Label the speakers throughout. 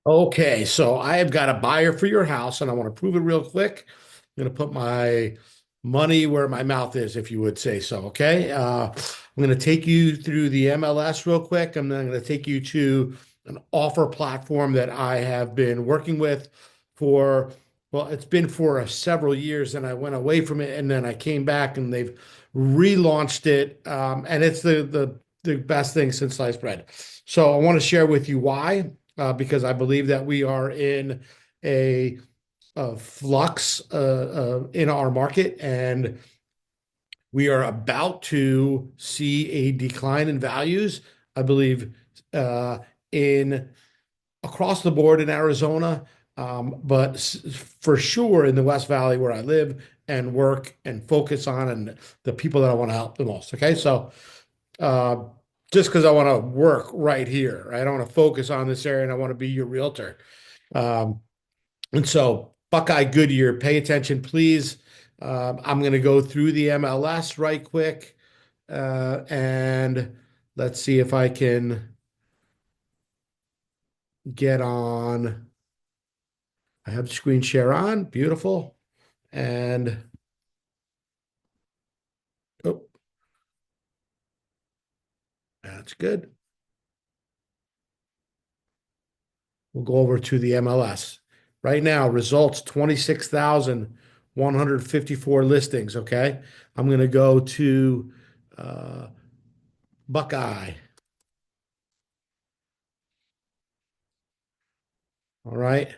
Speaker 1: Okay, so I have got a buyer for your house and I want to prove it real quick. I'm going to put my money where my mouth is, if you would say so. Okay. I'm going to take you through the MLS real quick. I'm then going to take you to an offer platform that I have been working with for, well, it's been for several years and I went away from it and then I came back and they've relaunched it. And it's the best thing since sliced bread. So I want to share with you why because I believe that we are in a, a flux in our market, and we are about to see a decline in values. I believe uh, in across the board in Arizona, but for sure in the West Valley where I live and work and focus on, and the people that I want to help the most. Okay, so uh, just because I want to work right here, right? I don't want to focus on this area, and I want to be your realtor. Um, and so, Buckeye Goodyear, pay attention, please. I'm going to go through the MLS right quick, and let's see if I can get on. I have screen share on. Beautiful. And oh, that's good. We'll go over to the MLS. Right now, results 26,154 listings. Okay. I'm going to go to uh, Buckeye. All right.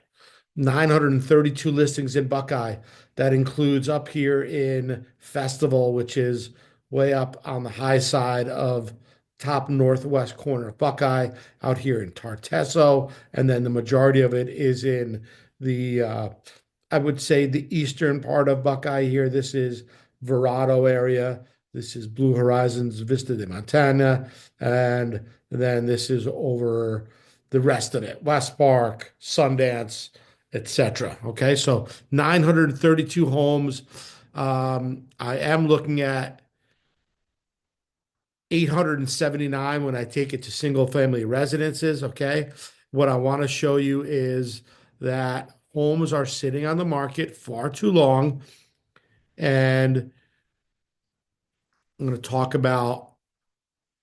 Speaker 1: 932 listings in Buckeye. That includes up here in Festival, which is way up on the high side of top northwest corner of Buckeye, out here in Tartesso, and then the majority of it is in the I would say the eastern part of Buckeye here. This is Verrado area. This is Blue Horizons, Vista de Montana, and then this is over the rest of it, West Park, Sundance, etc. Okay, so 932 homes. I am looking at 879 when I take it to single family residences. Okay, what I want to show you is that homes are sitting on the market far too long, and I'm going to talk about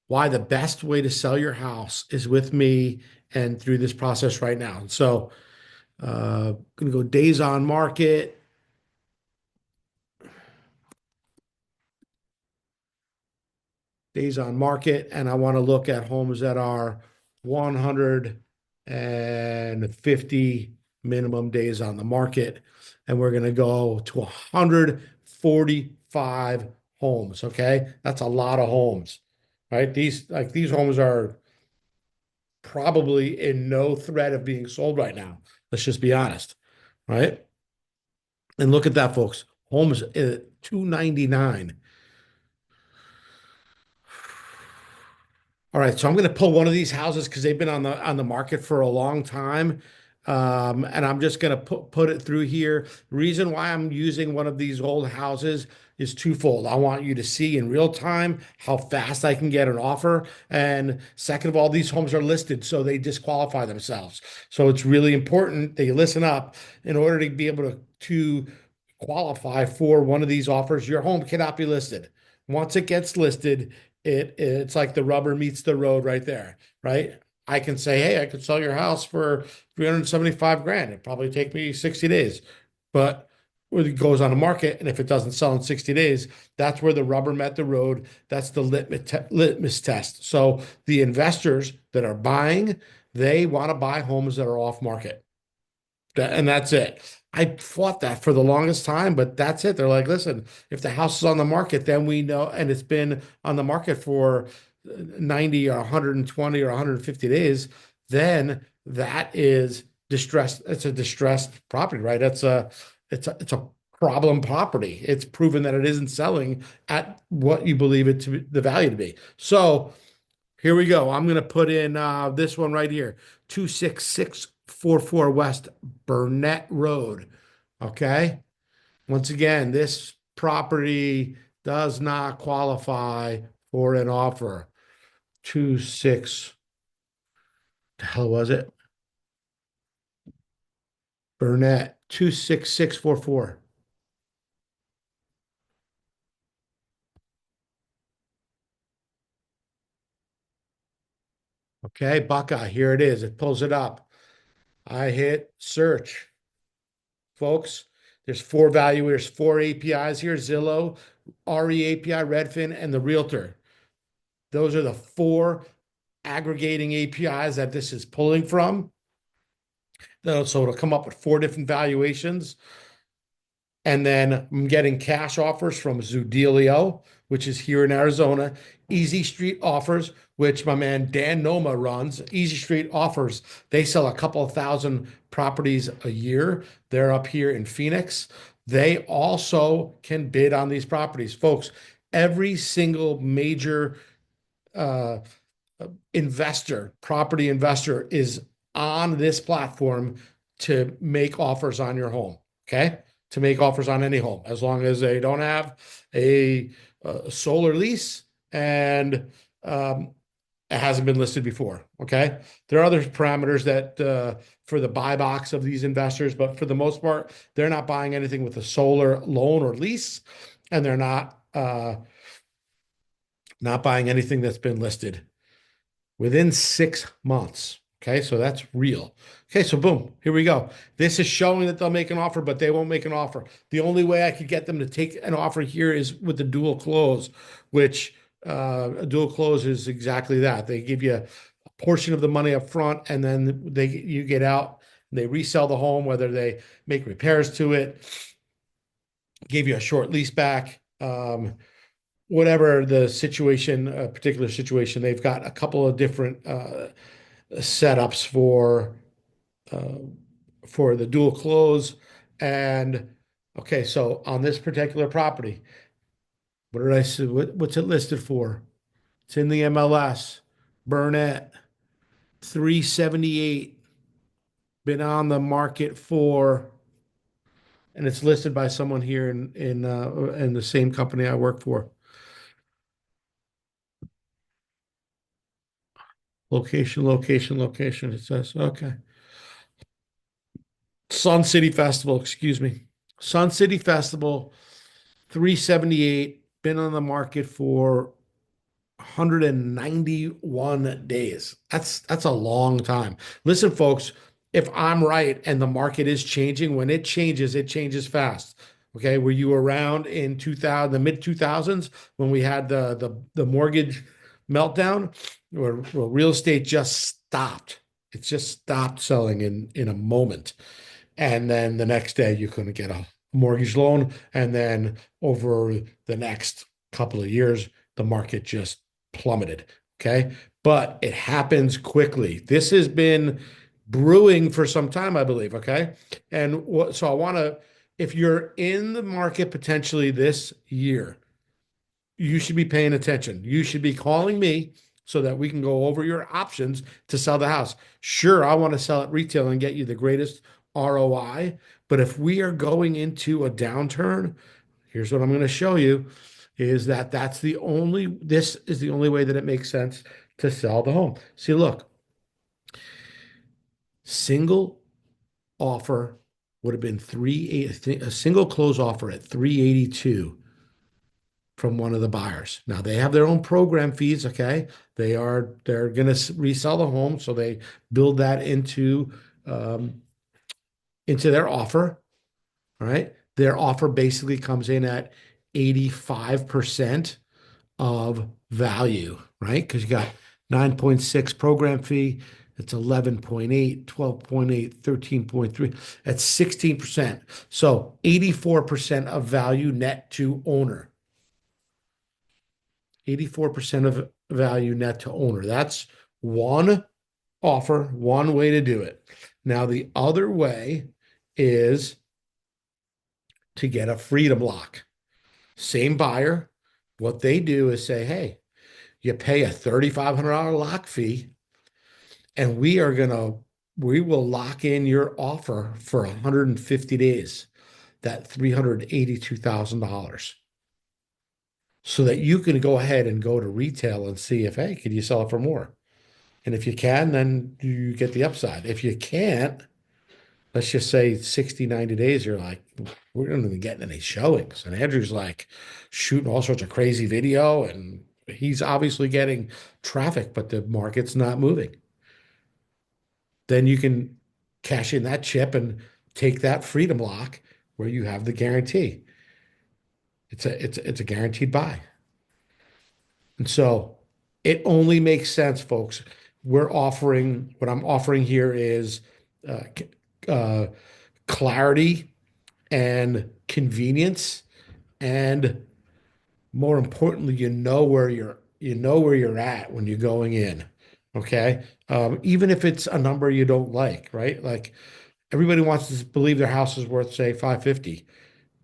Speaker 1: why the best way to sell your house is with me and through this process right now. So, going to go days on market. Days on market, and I want to look at homes that are 150 minimum days on the market. And we're going to go to 145 homes. Okay. That's a lot of homes, right? These homes are probably in no threat of being sold right now. Let's just be honest, right? And look at that, folks. Homes at 299. All right, so I'm going to pull one of these houses because they've been on the market for a long time, and I'm just going to put it through here. The reason why I'm using one of these old houses is twofold. I want you to see in real time how fast I can get an offer, and second of all, these homes are listed, so they disqualify themselves. So it's really important that you listen up in order to be able to qualify for one of these offers. Your home cannot be listed. Once it gets listed, it's like the rubber meets the road right there, right? I can say, hey, I could sell your house for 375 grand. It'd probably take me 60 days. But when it goes on the market, and if it doesn't sell in 60 days, that's where the rubber met the road. That's the litmus test. So the investors that are buying, they want to buy homes that are off market. And that's it. I fought that for the longest time, but that's it. They're like, listen, if the house is on the market, then we know, and it's been on the market for 90 or 120 or 150 days, then that is distressed. It's a distressed property, right? It's a problem property. It's proven that it isn't selling at what you believe it to be, the value to be. So here we go. I'm going to put in this one right here, 26644 West Burnett Road. Okay. Once again, this property does not qualify for an offer. Two six, the hell was it? Burnett 26644. Okay, Buckeye, here it is. It pulls it up. I hit search, folks. There's four valuers, four APIs here: Zillow, RE API, Redfin, and the Realtor. Those are the four aggregating APIs that this is pulling from. So it'll come up with four different valuations. And then I'm getting cash offers from Zudilio, which is here in Arizona. Easy Street Offers, which my man Dan Noma runs. Easy Street Offers, they sell a couple of thousand properties a year. They're up here in Phoenix. They also can bid on these properties. Folks, every single major uh, investor, property investor, is on this platform to make offers on your home. Okay. To make offers on any home, as long as they don't have a solar lease and it hasn't been listed before. Okay. There are other parameters that for the buy box of these investors, but for the most part, they're not buying anything with a solar loan or lease, and they're not buying anything that's been listed within 6 months. Okay, so that's real. Okay, so boom, here we go. This is showing that they'll make an offer, but they won't make an offer. The only way I could get them to take an offer here is with the dual close, which a dual close is exactly that. They give you a portion of the money up front, and then you get out. And they resell the home, whether they make repairs to it, give you a short lease back. Whatever the situation, a particular situation, they've got a couple of different setups uh, for the dual close. And okay, so on this particular property, what did I say? What's it listed for? It's in the MLS. Burnett 378. Been on the market for, and it's listed by someone here in the same company I work for. Location, location, location. It says okay. Sun City Festival, excuse me. Sun City Festival, 378, been on the market for 191 days. That's a long time. Listen, folks, if I'm right and the market is changing, when it changes fast. Okay, were you around in 2000, the mid 2000s when we had the mortgage meltdown, where real estate just stopped? It just stopped selling in a moment. And then the next day you couldn't get a mortgage loan. And then over the next couple of years, the market just plummeted. Okay. But it happens quickly. This has been brewing for some time, I believe. Okay. And so I want to, if you're in the market potentially this year, you should be paying attention. You should be calling me so that we can go over your options to sell the house. Sure, I want to sell it retail and get you the greatest ROI. But if we are going into a downturn, here's what I'm going to show you is that this is the only way that it makes sense to sell the home. See, look, single offer would have been a single close offer at 382 from one of the buyers. Now they have their own program fees, okay? They're going to resell the home, so they build that um, into their offer. All right. Their offer basically comes in at 85% of value, right? Because you got 9.6 program fee, it's 11.8, 12.8, 13.3. That's 16%. So 84% of value net to owner. 84% of value net to owner. That's one offer, one way to do it. Now, the other way is to get a freedom lock. Same buyer. What they do is say, hey, you pay a $3,500 lock fee, and we will lock in your offer for 150 days, that $382,000. So that you can go ahead and go to retail and see if, hey, can you sell it for more? And if you can, then you get the upside. If you can't, let's just say 60, 90 days, you're like, we're not even getting any showings. And Andrew's like shooting all sorts of crazy video and he's obviously getting traffic, but the market's not moving. Then you can cash in that chip and take that freedom lock where you have the guarantee. It's a guaranteed buy. And so it only makes sense, folks. What I'm offering here is uh, uh, clarity and convenience, and more importantly, you know where you're at when you're going in. Okay. Even if it's a number you don't like, right? Like everybody wants to believe their house is worth, say, 550.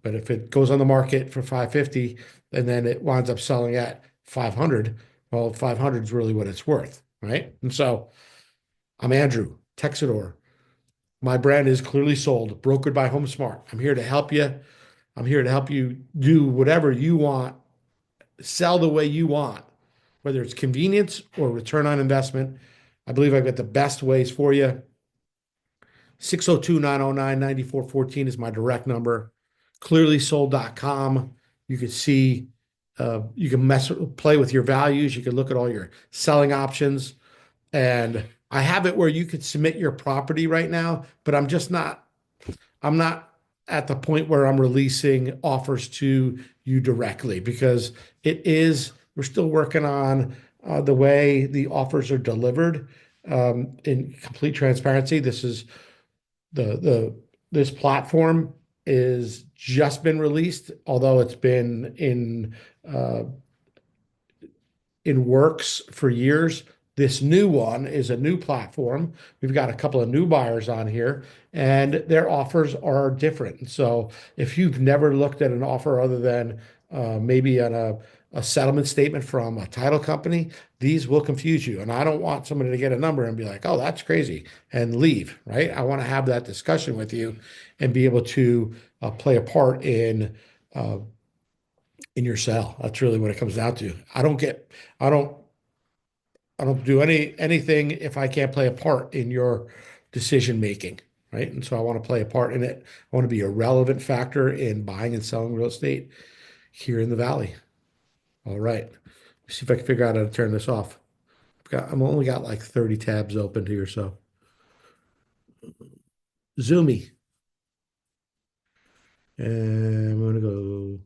Speaker 1: But if it goes on the market for 550 and then it winds up selling at 500, well, 500 is really what it's worth, right? And so I'm Andrew, Texidor. My brand is clearly sold, brokered by HomeSmart. I'm here to help you. I'm here to help you do whatever you want, sell the way you want, whether it's convenience or return on investment. I believe I've got the best ways for you. 602-909-9414 is my direct number. Clearlysold.com. You can see, you can play with your values. You can look at all your selling options. And I have it where you could submit your property right now, but I'm not at the point where I'm releasing offers to you directly because we're still working on the way the offers are delivered in complete transparency. The this platform is just been released, although it's been uh, in works for years. This new one is a new platform. We've got a couple of new buyers on here, and their offers are different. So if you've never looked at an offer other than maybe on a settlement statement from a title company, these will confuse you. And I don't want somebody to get a number and be like, oh, that's crazy, and leave, right? I want to have that discussion with you and be able to play a part uh, in your sale. That's really what it comes down to. I don't I don't do anything if I can't play a part in your decision making, right? And so I want to play a part in it. I want to be a relevant factor in buying and selling real estate here in the valley. All right. Let's see if I can figure out how to turn this off. I'm only got like 30 tabs open here, so Zoomy. And I'm gonna go.